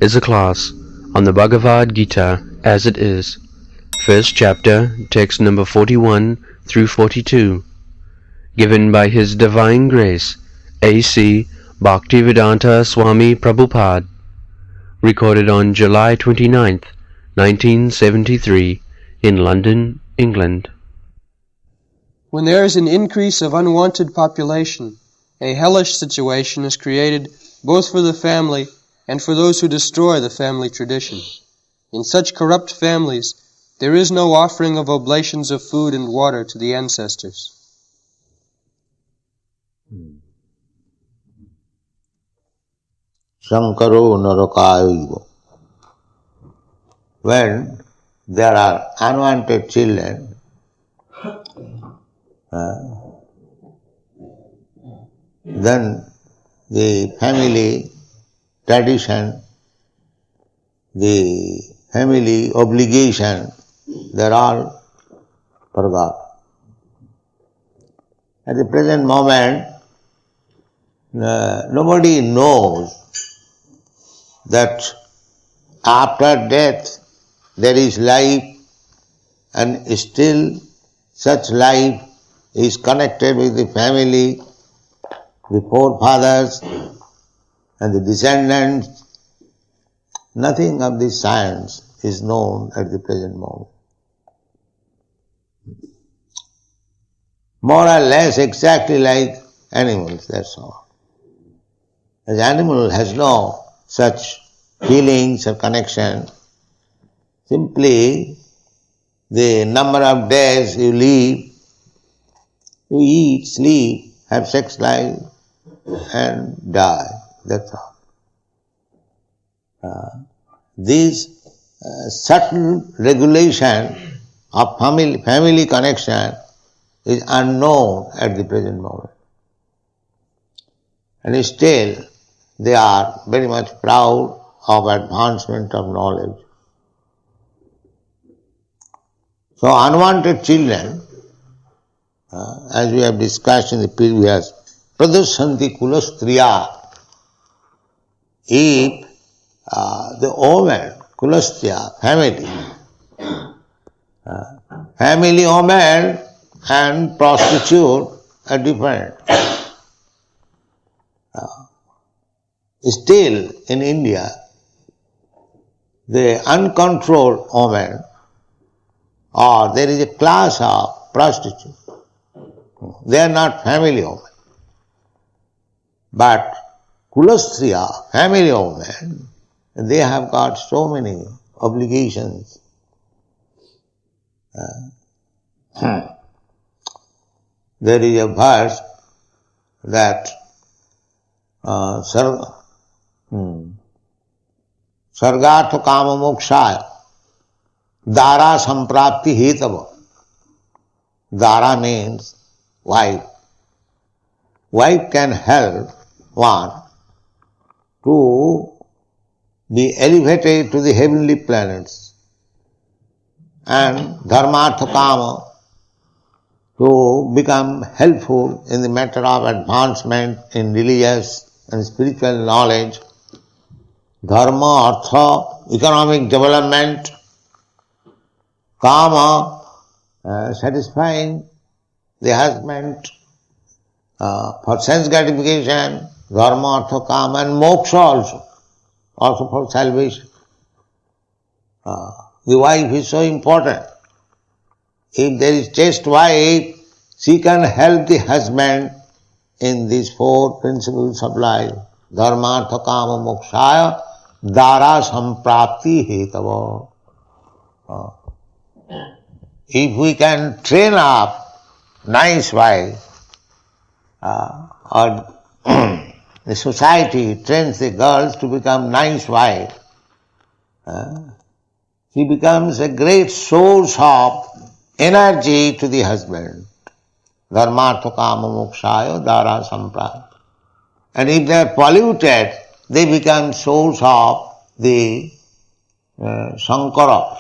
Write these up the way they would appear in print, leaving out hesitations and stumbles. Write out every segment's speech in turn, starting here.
is a class on the Bhagavad Gita as it is, first chapter, text number 41 through 42, given by His Divine Grace, A.C. Bhaktivedanta Swami Prabhupada, recorded on July 29th, 1973, in London, England. When there is an increase of unwanted population, a hellish situation is created both for the family and for those who destroy the family tradition. In such corrupt families, there is no offering of oblations of food and water to the ancestors. Sankaro Narakayiva. When there are unwanted children, then the family tradition, the family obligation, they're all forgot. At the present moment, nobody knows that after death there is life, and still such life is connected with the family, the forefathers and the descendants. Nothing of this science is known at the present moment. More or less exactly like animals, that's all. As animal has no such feelings or connection, simply the number of days you live, you eat, sleep, have sex life and die, that's all. This certain regulation of family connection is unknown at the present moment. And still they are very much proud of advancement of knowledge. So unwanted children, as we have discussed in the previous, pradushanti kulastriya. If the woman, kulastriya, family woman and prostitute are different. Still in India, the uncontrolled woman, or there is a class of prostitutes. They are not family women. But kulastriya, family women, they have got so many obligations. There is a verse that sargatha kama mokshaya dara samprapti hetava. Dara means wife. Wife can help one to be elevated to the heavenly planets, and dharmartha kama to become helpful in the matter of advancement in religious and spiritual knowledge, dharma, artha, economic development, kama, satisfying the husband for sense gratification, dharma, artha, kama, and moksha also for salvation. The wife is so important. If there is chaste wife, she can help the husband in these four principles of life. Dharma, artha, kama, mokshaya, dara samprapti hetava. If we can train up nice wife, or the society trains the girls to become nice wife, she becomes a great source of energy to the husband. Dharmartha kama mokshaya dara samprapti. And if they are polluted, they become source of the Sankara,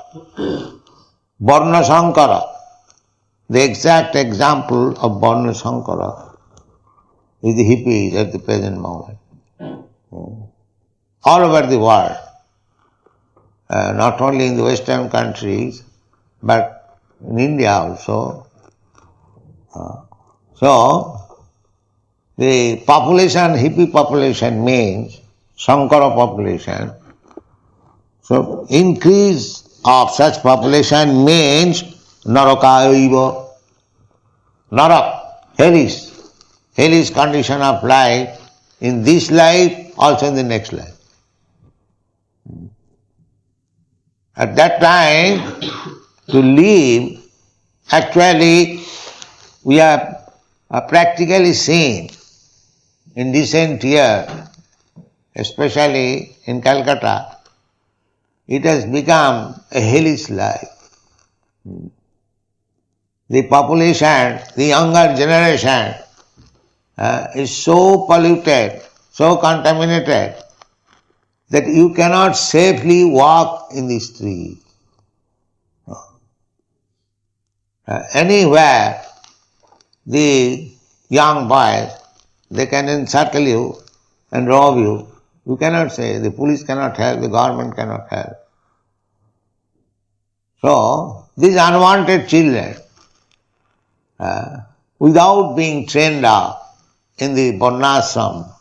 Varna Sankara. The exact example of Varna Sankara is the hippies at the present moment. All over the world, not only in the Western countries, but in India also. So, the population, hippie population means Sankara population. So, increase of such population means Narakaiva. Narak, hellish condition of life in this life, also in the next life. At that time, to live, actually, we have practically seen in recent years, especially in Calcutta, it has become a hellish life. The population, the younger generation is so polluted, so contaminated, that you cannot safely walk in the street. Anywhere, the young boys, they can encircle you and rob you. You cannot say, the police cannot help, the government cannot help. So, these unwanted children, without being trained up in the varnashram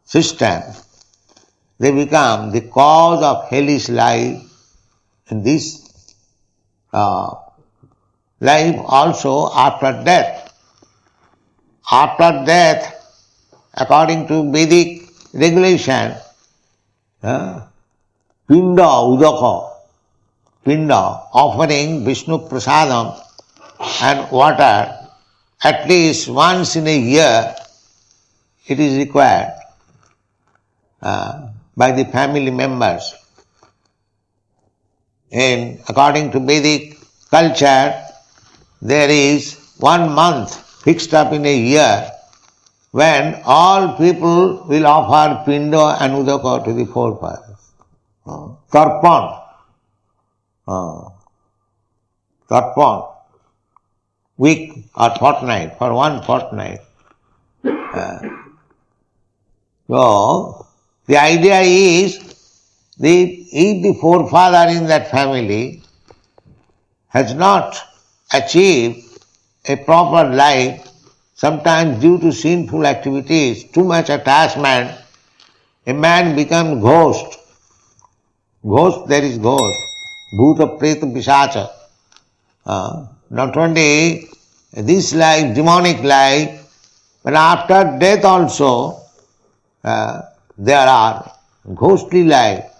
system, they become the cause of hellish life in this life also after death. After death, according to Vedic regulation, Pinda Udaka, Pinda, offering Vishnu Prasadam and water at least once in a year, it is required by the family members. And according to Vedic culture, there is 1 month fixed up in a year when all people will offer Pinda and Udaka to the forefathers. Tarpan. Tarpan. Week or fortnight, for 1 fortnight. So, the idea is, if the forefather in that family has not achieved a proper life, sometimes due to sinful activities, too much attachment, a man becomes ghost. Ghost, there is ghost. Bhuta, Preta, Pisacha. Not only this life, demonic life, but after death also, there are ghostly life.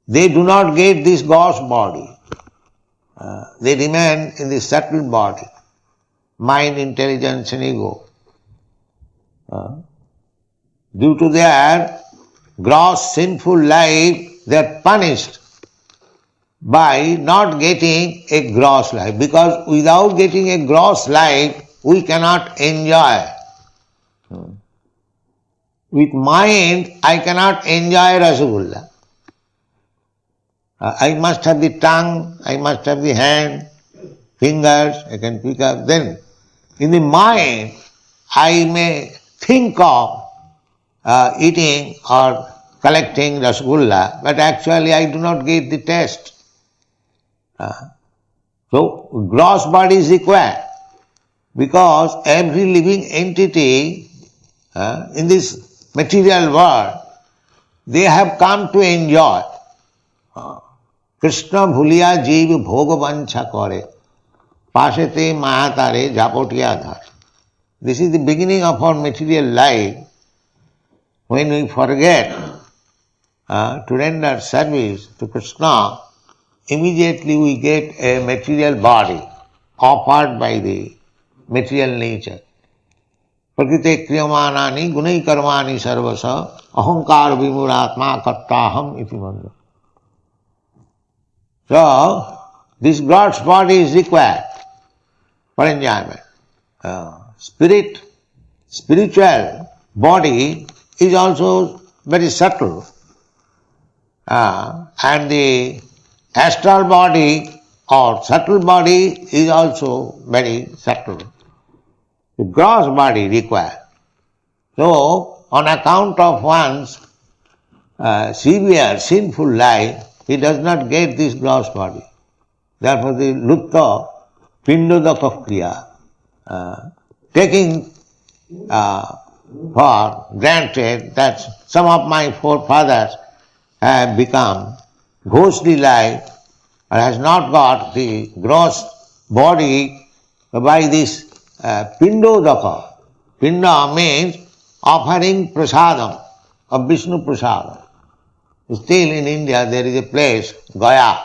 They do not get this ghost body. They remain in the subtle body, mind, intelligence and ego. Due to their gross sinful life, they are punished by not getting a gross life. Because without getting a gross life, we cannot enjoy. With mind, I cannot enjoy Rasagulla. I must have the tongue, I must have the hand, fingers, I can pick up. Then, in the mind, I may think of eating or collecting Rasgulla, but actually I do not get the taste. So, gross body is required, because every living entity in this material world, they have come to enjoy. Krishna bhuliya jeev bhogavancha kare, pasete mahatare japotiya dhar. This is the beginning of our material life. When we forget to render service to Krishna, immediately we get a material body offered by the material nature. Prakrite kriyamanani gunai karmani sarvasa ahankar vimuratma kattaham iti manda. So, this God's body is required for enjoyment. Spiritual body is also very subtle. And the astral body or subtle body is also very subtle. The gross body required. So, on account of one's severe sinful life, he does not get this gross body. Therefore the lutta pindodaka kriya, taking for granted that some of my forefathers have become ghostly life and has not got the gross body by this pindodaka. Pinda means offering prasadam of Vishnu prasadam. Still in India there is a place, Gaya.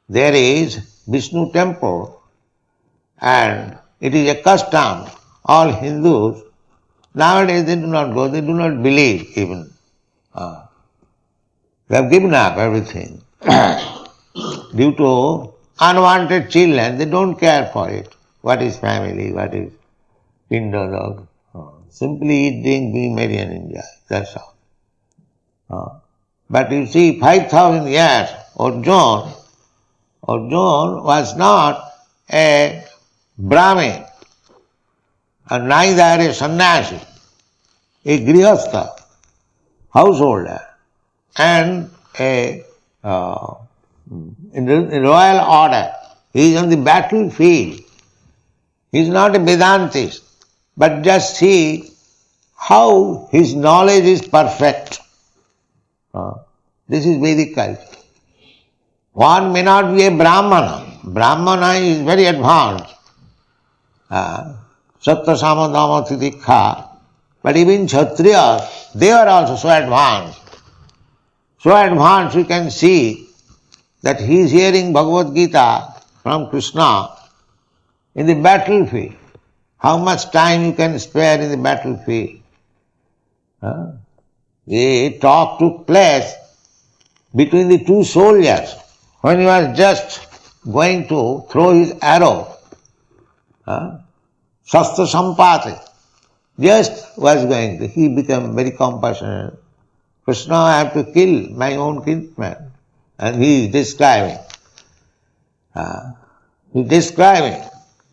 There is Vishnu temple and it is a custom. All Hindus, nowadays they do not go, they do not believe even. They have given up everything. Due to unwanted children, they don't care for it. What is family, what is pinda. Simply eat, drink, be merry and enjoy. That's all. But you see, 5,000 years, Arjuna was not a Brahmin, and neither a sannyasi, a grihastha, householder, and a in royal order. He is on the battlefield. He is not a Vedantist, but just see how his knowledge is perfect. This is Vedic culture. One may not be a Brahmana. Brahmana is very advanced. Sattva Sama Dhamma Titikha. But even Kshatriyas, they are also so advanced. So advanced you can see that he is hearing Bhagavad Gita from Krishna in the battlefield. How much time you can spare in the battlefield? The talk took place between the two soldiers when he was just going to throw his arrow. Shastra Sampati. Just was going to. He became very compassionate. Krishna, I have to kill my own kinsman. And he is describing.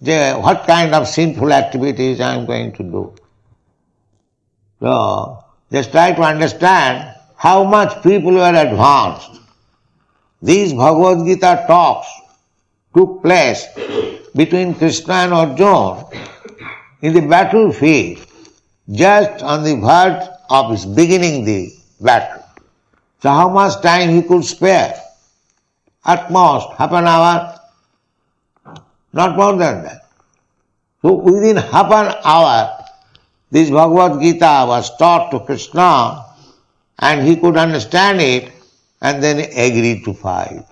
What kind of sinful activities I am going to do. So, just try to understand how much people were advanced. These Bhagavad Gita talks took place between Krishna and Arjuna in the battlefield, just on the verge of his beginning the battle. So how much time he could spare? At most half an hour, not more than that. So within half an hour, this Bhagavad Gita was taught to Krishna and he could understand it and then agreed to fight.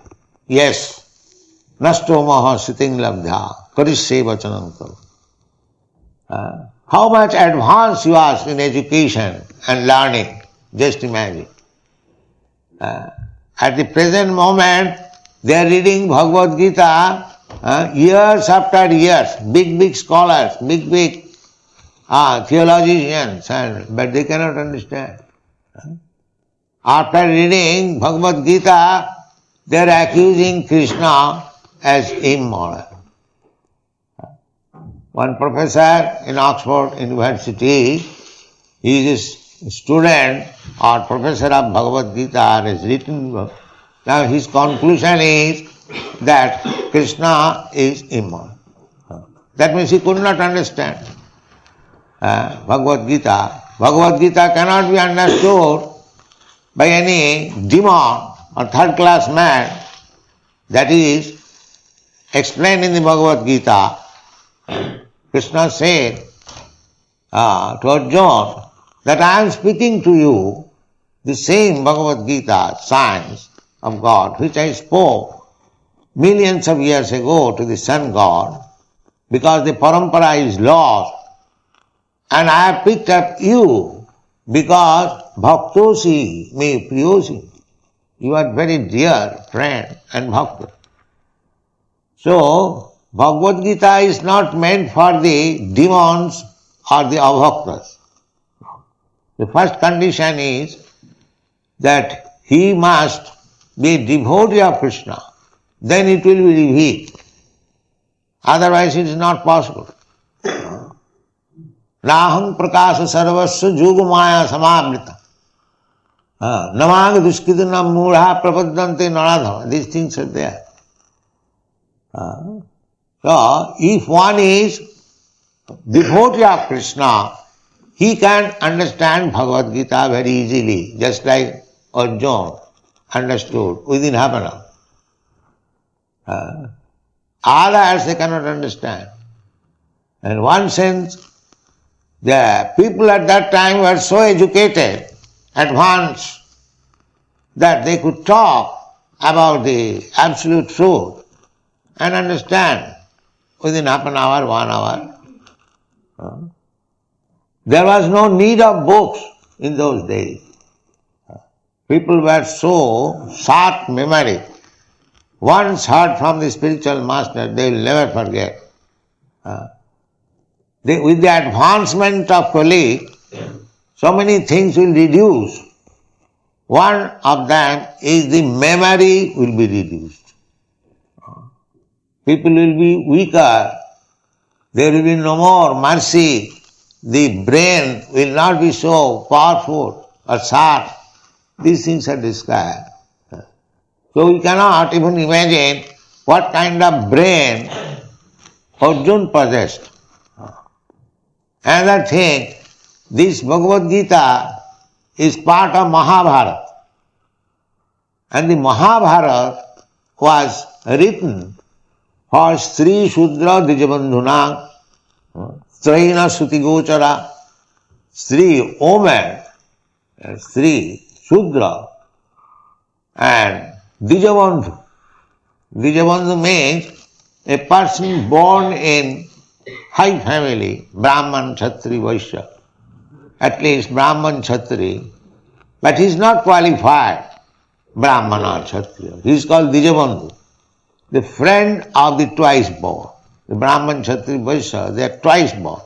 Yes, nasto maha siting labdha karishye vachanam. How much advance he was in education and learning, just imagine. At the present moment, they are reading Bhagavad Gita years after years, big scholars, big theologians, but they cannot understand. After reading Bhagavad Gita, they are accusing Krishna as immoral. One professor in Oxford University, he is a student or professor of Bhagavad Gita, has written book. Now his conclusion is that Krishna is immoral. That means he could not understand Bhagavad Gita. Bhagavad Gita cannot be understood by any demon or third-class man. That is explained in the Bhagavad Gita. Krishna said to Arjuna that I am speaking to you the same Bhagavad Gita science of God which I spoke millions of years ago to the Sun God, because the parampara is lost, and I have picked up you because bhaktosi me priyosi. You are very dear friend and bhakta. So Bhagavad Gita is not meant for the demons or the abhaktas. The first condition is that he must be a devotee of Krishna. Then it will be revealed. Otherwise it is not possible. Naham prakasa sarvasya jugumaya samavrita. Namang duskidana mudha prapaddante naradhama. These things are there. So, if one is devotee of Krishna, he can understand Bhagavad Gita very easily, just like Arjuna understood within half an hour. Others they cannot understand. In one sense, the people at that time were so educated, advanced, that they could talk about the absolute truth and understand within half an hour, 1 hour. There was no need of books in those days. People were so short memory. Once heard from the spiritual master, they will never forget. With the advancement of Kali, so many things will reduce. One of them is the memory will be reduced. People will be weaker. There will be no more mercy. The brain will not be so powerful or sharp. These things are described. So we cannot even imagine what kind of brain Arjuna possessed. Another thing, this Bhagavad Gita is part of Mahabharat. And the Mahabharat was written for Sri Shudra Dijabandhuna, Straina Suti Gochara, Sri woman, Sri Shudra, and Dijabandhu. Dijabandhu means a person born in high family, Brahman, Kshatri, Vaishya, at least Brahman, Kshatri, but he is not qualified Brahman or Kshatriya. He is called Dijabandhu, the friend of the twice born. The Brahman, Kshatri, Vaishya, they are twice born.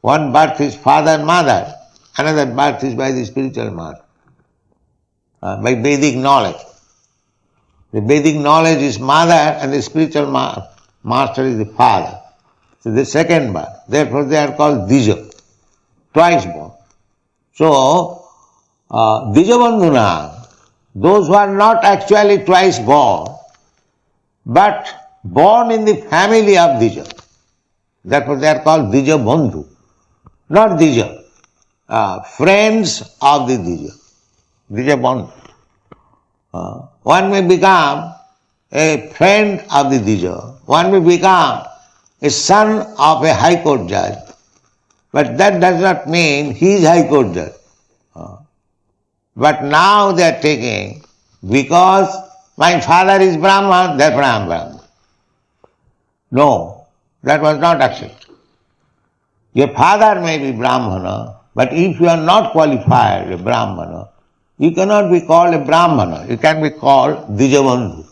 One birth is father and mother, another birth is by the spiritual mother, by Vedic knowledge. The Vedic knowledge is mother and the spiritual master is the father. So the second birth. Therefore they are called Dija, twice born. So, Dijabandhuna, those who are not actually twice born, but born in the family of Dija. Therefore they are called Dija Bandhu, not Dija, friends of the Dija, Dija Bandhu. One may become a friend of the Dija, one may become a son of a high court judge, but that does not mean he is high court judge. But now they are taking, because my father is Brahman, therefore I am Brahman. No, that was not accepted. Your father may be Brahmana, but if you are not qualified a Brahmana, you cannot be called a Brahmana, you can be called Dijabandhu.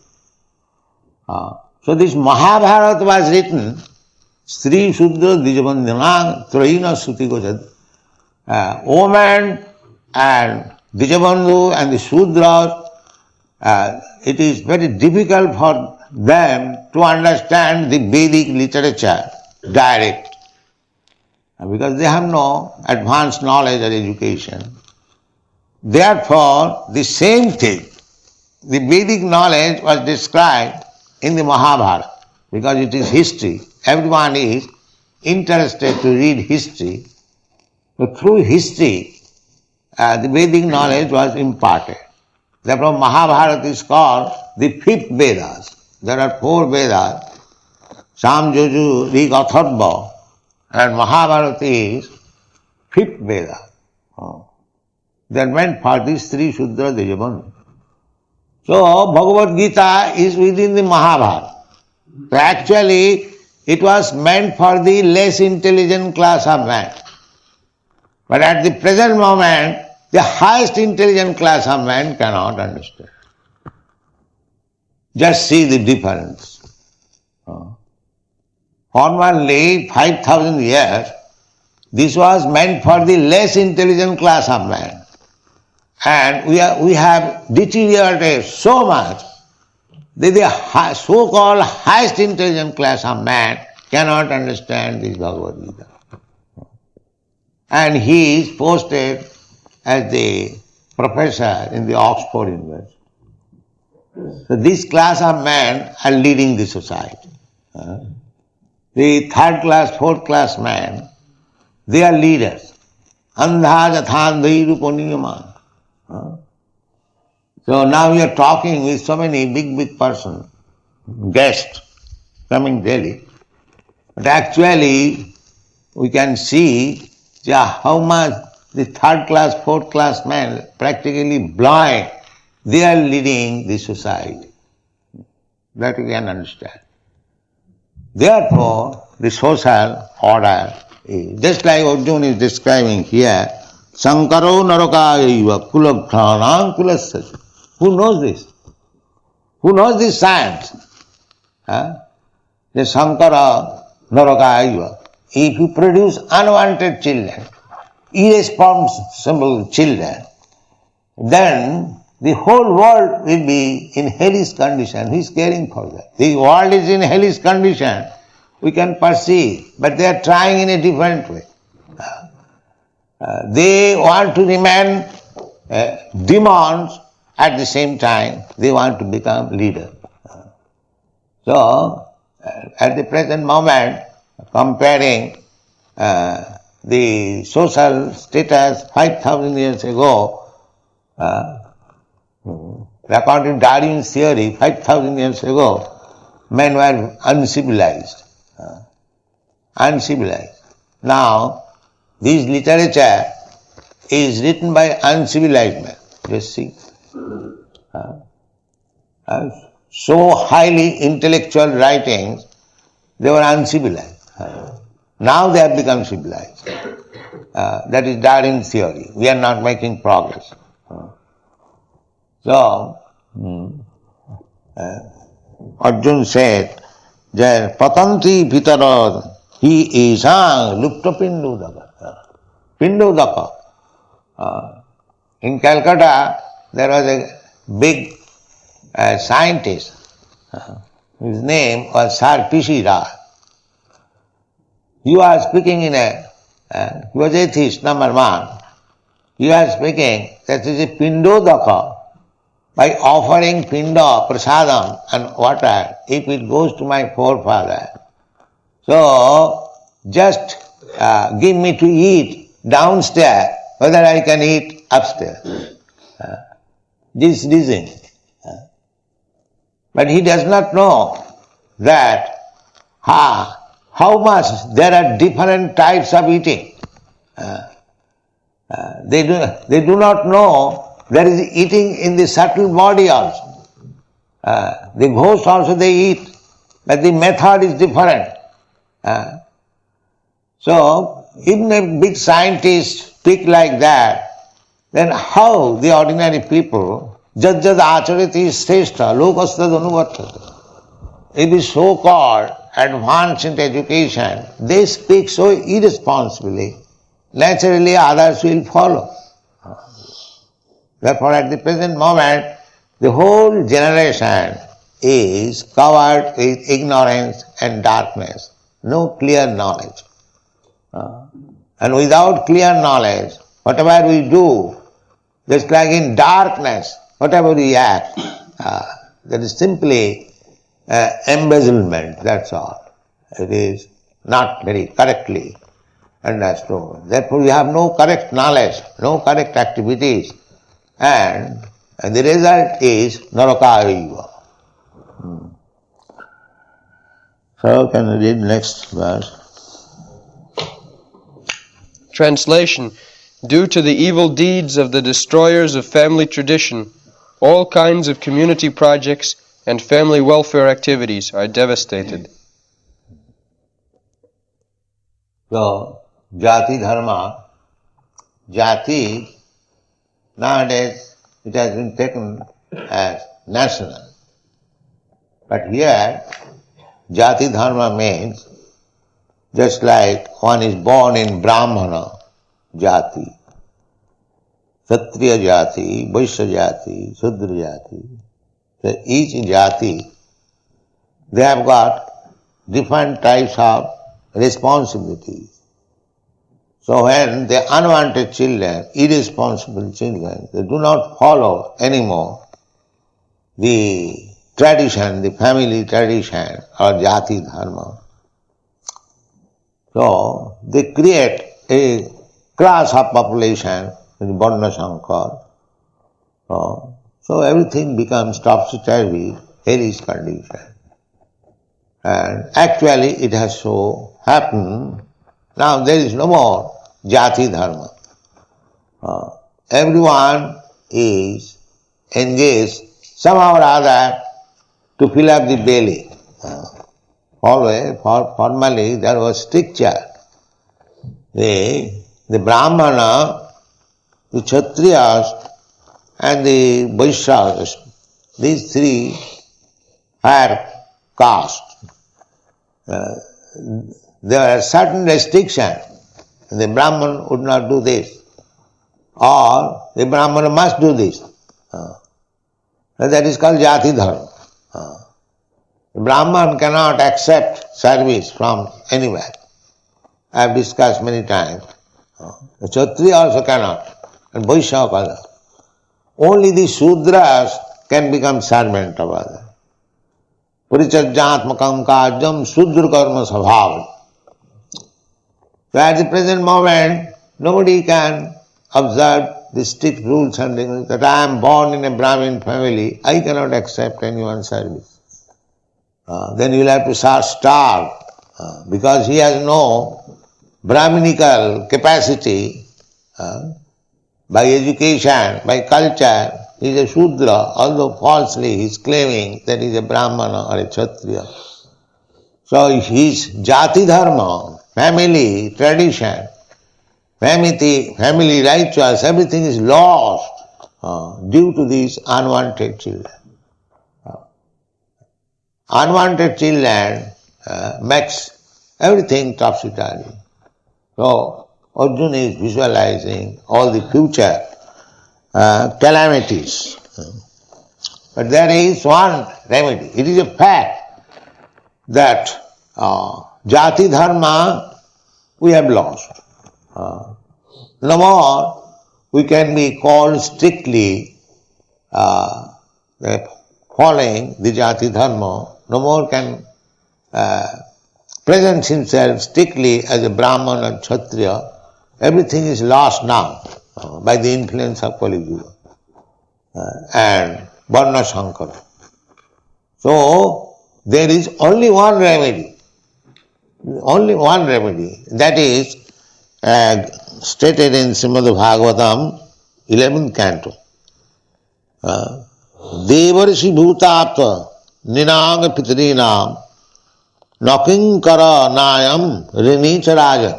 So this Mahabharat was written, Sri Shudra Dijabandhana Traina Suti Gochad. Woman and Dijabandhu and the Shudras, it is very difficult for them to understand the Vedic literature direct, because they have no advanced knowledge or education. Therefore, the same thing, the Vedic knowledge was described in the Mahabharata, because it is history. Everyone is interested to read history. So through history, the Vedic knowledge was imparted. Therefore, Mahabharata is called the fifth Vedas. There are 4 Vedas, Sam, Joju, Rig, Atharva, and Mahabharata is fifth Veda. They are meant for these 3 Shudra Dijabandhu. So, Bhagavad Gita is within the Mahabharata. So actually, it was meant for the less intelligent class of man. But at the present moment, the highest intelligent class of man cannot understand. Just see the difference. Formerly, 5,000 years, this was meant for the less intelligent class of man. And we have deteriorated so much that the so-called highest intelligent class of man cannot understand this Bhagavad Gita. and he is posted as the professor in the Oxford University. So this class of men are leading the society. The third class, fourth class men, they are leaders. Andha jathandhi ruponiyama. So now we are talking with so many big persons, guests coming daily. But actually we can see how much the third class, fourth class men, practically blind, they are leading the society. That we can understand. Therefore, the social order is, just like Arjuna is describing here, Sankaro narakayaiva kulabhranam kulasya. Who knows this? Who knows this science? The Sankara narakayaiva. If you produce unwanted children, irresponsible children, then the whole world will be in hellish condition. Who is caring for that? The world is in hellish condition. We can perceive, but they are trying in a different way. They want to remain demons, at the same time they want to become leader. So, at the present moment, comparing the social status 5,000 years ago, according to Darwin's theory, 5,000 years ago, men were uncivilized. Uncivilized. Now, this literature is written by uncivilized men. Just see. So highly intellectual writings, they were uncivilized. Now they have become civilized. That is Darwin's theory. We are not making progress. So, Arjuna said, Patanti Pitara he is Lupta Pindudaka. Pindudaka. In Calcutta, there was a big scientist. His name was Sir P.C. Rao. He was speaking he was atheist, number one. He was speaking that is a Pindodaka. By offering Pinda, Prasadam and water, if it goes to my forefather, so just give me to eat downstairs, whether I can eat upstairs. This reason. But he does not know that how much there are different types of eating. They do not know there is eating in the subtle body also. The ghosts also they eat, but the method is different. So, even a big scientist speak like that, then how the ordinary people, jad acharati shrestha, lokastad anuvartata. If the so-called advanced in education, they speak so irresponsibly, naturally others will follow. Therefore, at the present moment, the whole generation is covered with ignorance and darkness, no clear knowledge. And without clear knowledge, whatever we do, just like in darkness, whatever we act, that is simply embezzlement, that's all. It is not very correctly understood. Therefore, we have no correct knowledge, no correct activities, and the result is narakaiva. So, can you read next verse? Translation. Due to the evil deeds of the destroyers of family tradition, all kinds of community projects and family welfare activities are devastated. So, Jati Dharma, Jati, nowadays it has been taken as national. But here, Jati Dharma means just like one is born in Brahmana Jati, Kshatriya Jati, Vaishya Jati, Shudra Jati. So each Jati, they have got different types of responsibilities. So when the unwanted children, irresponsible children, they do not follow anymore the tradition, the family tradition or Jati Dharma, so they create a class of population in Varna Shankar. So everything becomes topsy-turvy, hellish condition. And actually it has so happened, now there is no more Jati Dharma. Everyone is engaged somehow or other to fill up the belly. Always, formally there was stricture. The Brahmana, the Kshatriyas and the Vaishyas, these three are caste. There are certain restrictions. The Brahman would not do this, or the Brahmana must do this. That is called Jati Dharma. The Brahman cannot accept service from anywhere. I have discussed many times. The Kshatriya also cannot, and Vaishya also. Only the Shudras can become servant of others. Parichajyatmakam kajam Shudra karma sabhav. So at the present moment, nobody can observe the strict rules and regulations that I am born in a Brahmin family, I cannot accept anyone's service. Then you will have to starve, because he has no Brahminical capacity, by education, by culture, he is a Shudra, although falsely he is claiming that he is a Brahmana or a Kshatriya. So his Jati Dharma, family, tradition, family rituals, everything is lost due to these unwanted children. Unwanted children makes everything topsy-turvy. So Arjuna is visualizing all the future calamities. But there is one remedy. It is a fact that Jati Dharma we have lost. No more we can be called strictly following the Jati Dharma. No more can present himself strictly as a Brahman or Kshatriya. Everything is lost now by the influence of Kali Yuga and Varna Shankara. So there is only one remedy. That is stated in Srimad Bhagavatam, 11th canto. Devarshi bhutapta ninang pitrinam nakinkara nayam rinicha rajan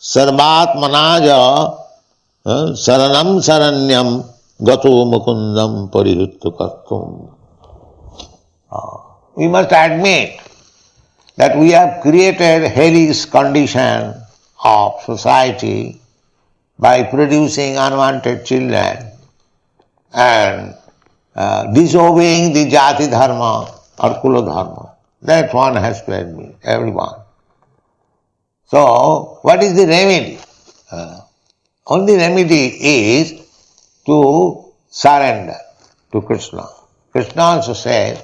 sarvatmanaja saranam saranyam gato mukundam parihittu kartum. We must admit that we have created a hellish condition of society by producing unwanted children and disobeying the Jati Dharma or Kula Dharma. That one has to admit, everyone. So, what is the remedy? Only remedy is to surrender to Krishna. Krishna also says,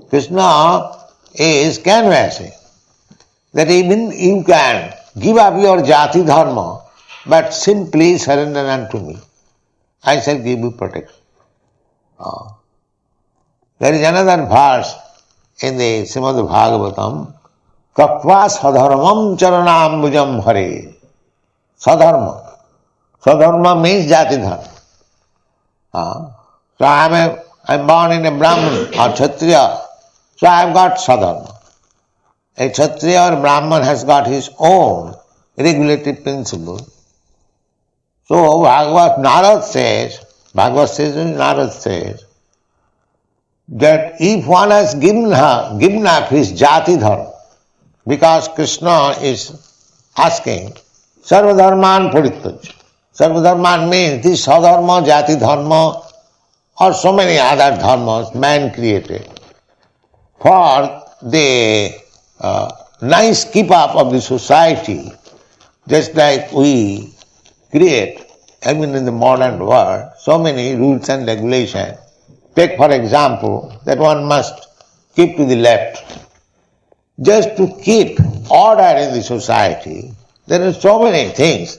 Krishna is canvassing that even you can give up your Jati Dharma, but simply surrender unto me. I shall give you protection. There is another verse in the Srimad Bhagavatam, Kakva sadharmam charanam bhujam hare. Sadharma. Sadharma means Jati Dharma. So I am born in a Brahman or Kshatriya, so I have got sadharma. A Kshatriya or Brahman has got his own regulative principle. So Narad says that if one has given up his Jati Dharma, because Krishna is asking, Sarva Dharman Parityajya. Sarva Dharman means this Sadharma, Jati Dharma, or so many other dharmas man created for the nice keep up of the society, just like we create, even in the modern world, so many rules and regulations. Take for example that one must keep to the left. Just to keep order in the society, there are so many things.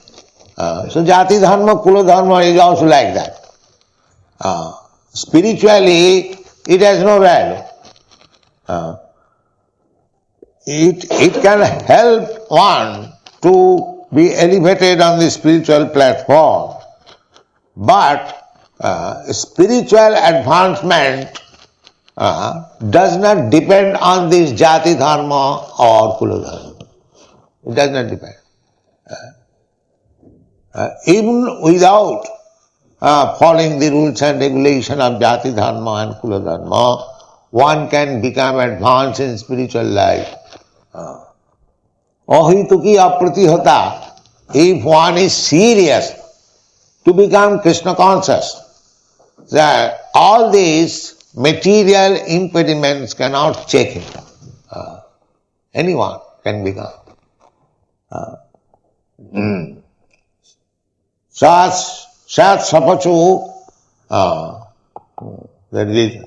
So Jati Dharma, Kula Dharma is also like that. Spiritually, it has no value. It can help one to be elevated on the spiritual platform, but spiritual advancement does not depend on this Jati Dharma or Kula Dharma. It does not depend. Even without following the rules and regulations of Jati Dharma and Kula Dharma, one can become advanced in spiritual life. Ahituki apratihata, if one is serious to become Krishna conscious, that all these material impediments cannot check him. Anyone can become. Sat sapachu, that is,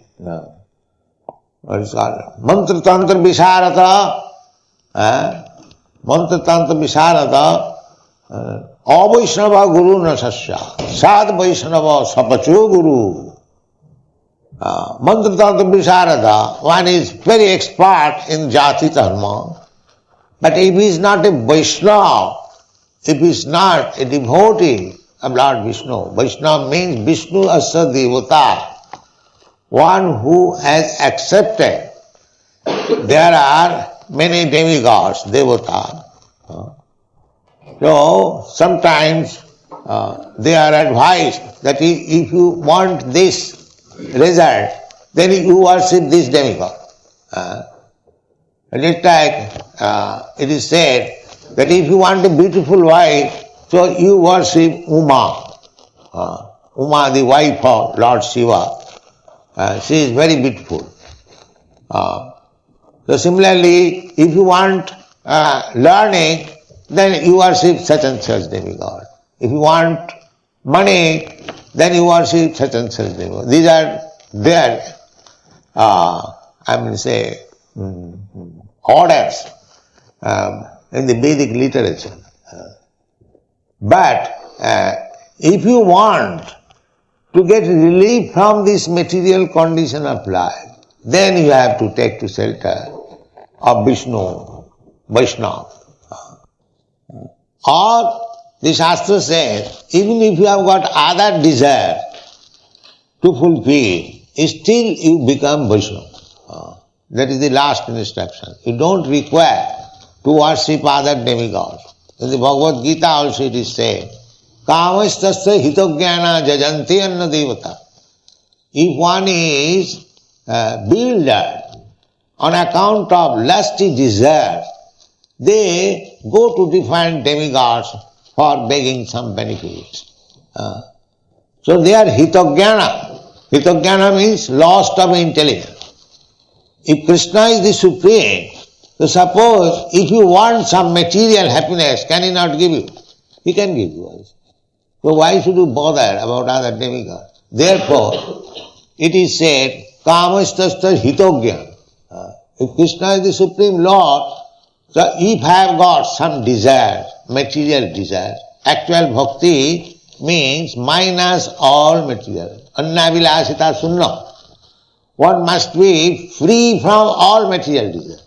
what is called? Mantra Tantra Visharata, Mantra Tantra Visharata, Avaishnava Guru Nasasya, Sad Vaishnava Sapachu Guru. Mantra Tantra Visharata, one is very expert in Jati Dharma, but if he is not a Vaishnava, if he is not a devotee of Lord Vishnu, Vaishnava means Vishnu Asa Devata, one who has accepted. There are many demigods, Devata. So sometimes they are advised that if you want this result, then you worship this demigod. Just like it is said that if you want a beautiful wife, so you worship Uma. Uma, the wife of Lord Shiva. She is very beautiful. So similarly, if you want learning, then you worship such and such demigod. If you want money, then you worship such and such demigod. These are their, orders in the Vedic literature. But if you want to get relief from this material condition of life, then you have to take to shelter of Vishnu, Vaishnava. Or the Shastra says, even if you have got other desire to fulfill, still you become Vaishnava. That is the last instruction. You don't require to worship other demigods. In the Bhagavad Gita also it is said, Kamastasya hitogyana jajanti anna devata. If one is bewildered on account of lusty desire, they go to different demigods for begging some benefits. So they are hitogyana. Hitogyana means lost of intelligence. If Krishna is the Supreme, so suppose if you want some material happiness, can he not give you? He can give you. So why should you bother about other demigods? Therefore, it is said, Kamastasya hitogyan. If Krishna is the Supreme Lord, so if I have got some desire, material desire, actual bhakti means minus all material. Annavilasita sunnam. One must be free from all material desire.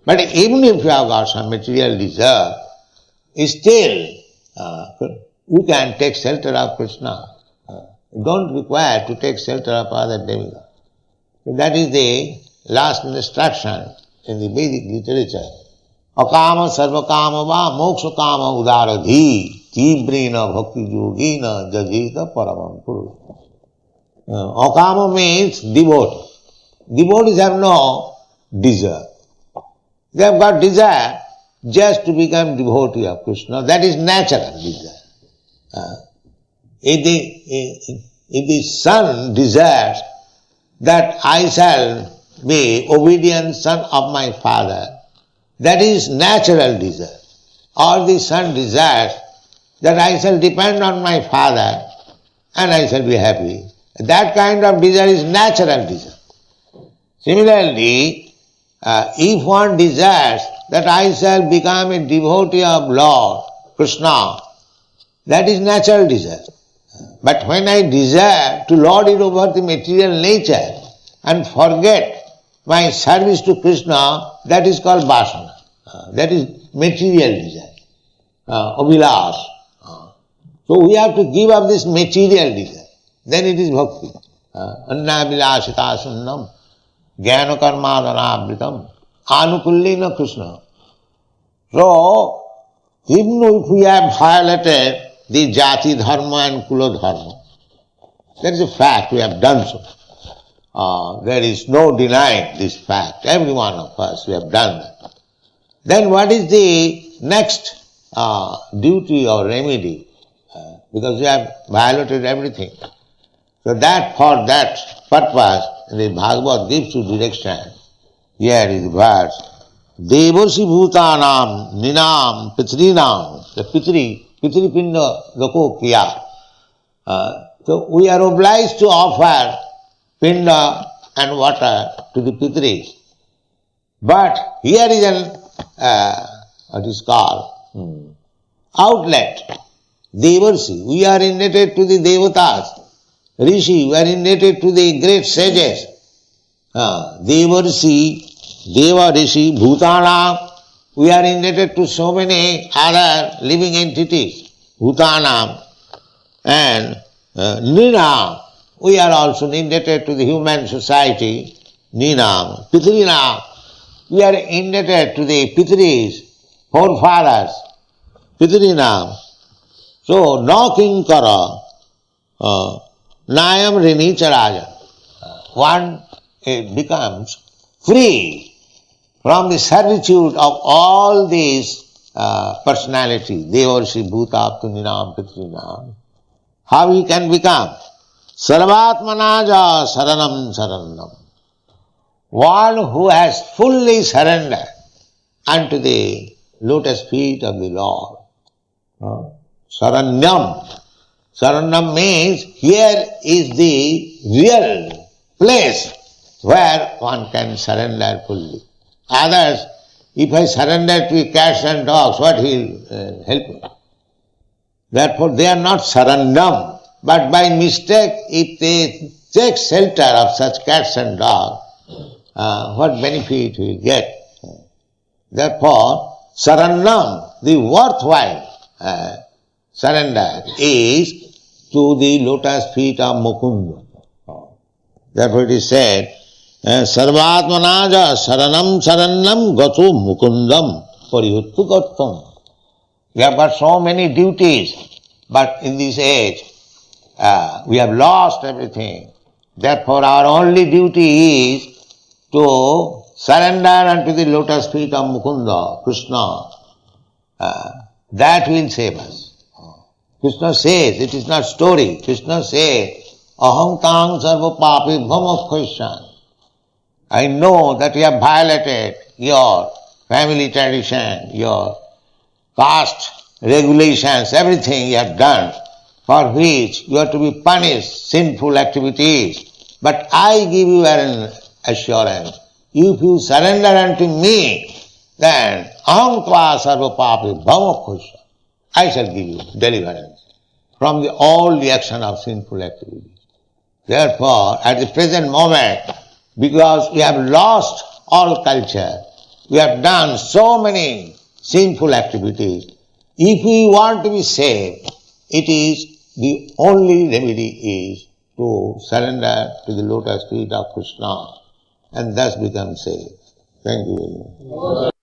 But even if you have got some material desire, still you can take shelter of Krishna. You don't require to take shelter of other demigods. So that is the last instruction in the Vedic literature. Akama sarvakama va moksha kama udaradhi tibrina bhakti yogina jajita paramam puru. Akama means devotee. Devotees have no desire. They have got desire just to become devotee of Krishna. That is natural desire. If the son desires that I shall be obedient son of my father, That is natural desire. Or the son desires that I shall depend on my father and I shall be happy. That kind of desire is natural desire. Similarly, if one desires that I shall become a devotee of Lord Krishna, that is natural desire. But when I desire to lord it over the material nature and forget my service to Krishna, that is called vasana. That is material desire, abhilash. So we have to give up this material desire. Then it is bhakti. Anna vilashita sunnam, jnana karma dhanavritam, anukullina Krishna. So, even if we have violated the Jati Dharma and Kula Dharma, that is a fact, we have done so. There is no denying this fact. Every one of us, we have done that. Then what is the next duty or remedy? Because we have violated everything. So that for that purpose, the Bhagavad gives you direction. Here is the verse. Devarsi bhutanam ninam pitrinam. The pitri pinda loko kiya. So we are obliged to offer pinda and water to the pitris. But here is an what is called outlet. Devarsi, we are indebted to the devatas. Rishi, we are indebted to the great sages. Devarsi, Deva Rishi, Bhutanam, we are indebted to so many other living entities. Bhutanam and Ninam, we are also indebted to the human society. Ninam, Pitrinam, we are indebted to the Pitris, forefathers. Pitrinam. So, no kinkara, nayam rini charaja. One becomes free from the servitude of all these personalities, Devarshi, Bhuta, Tuninam, Pitrinam. How he can become? Sarvatmanaja saranam saranam. One who has fully surrendered unto the lotus feet of the Lord. Saranyam. Saranyam means here is the real place where one can surrender fully. Others, if I surrender to cats and dogs, what will help me? Therefore, they are not saranyam. But by mistake, if they take shelter of such cats and dogs, what benefit will get? Therefore, saranyam, the worthwhile surrender is to the lotus feet of Mukunda. Therefore it is said, Sarvatmanaja saranam sarannam gato mukundam pariyuttu gattam. We have got so many duties, but in this age, we have lost everything. Therefore our only duty is to surrender unto the lotus feet of Mukunda, Krishna. That will save us. Krishna says, it is not story. Krishna says, Aham tang sarva papi bhama Krishna. I know that you have violated your family tradition, your caste regulations, everything you have done, for which you are to be punished, sinful activities. But I give you an assurance. If you surrender unto me, then aham tva sarva papi bhava Krishna. I shall give you deliverance from all the action of sinful activities. Therefore, at the present moment, because we have lost all culture, we have done so many sinful activities, if we want to be saved, it is the only remedy is to surrender to the lotus feet of Krishna and thus become saved. Thank you very much.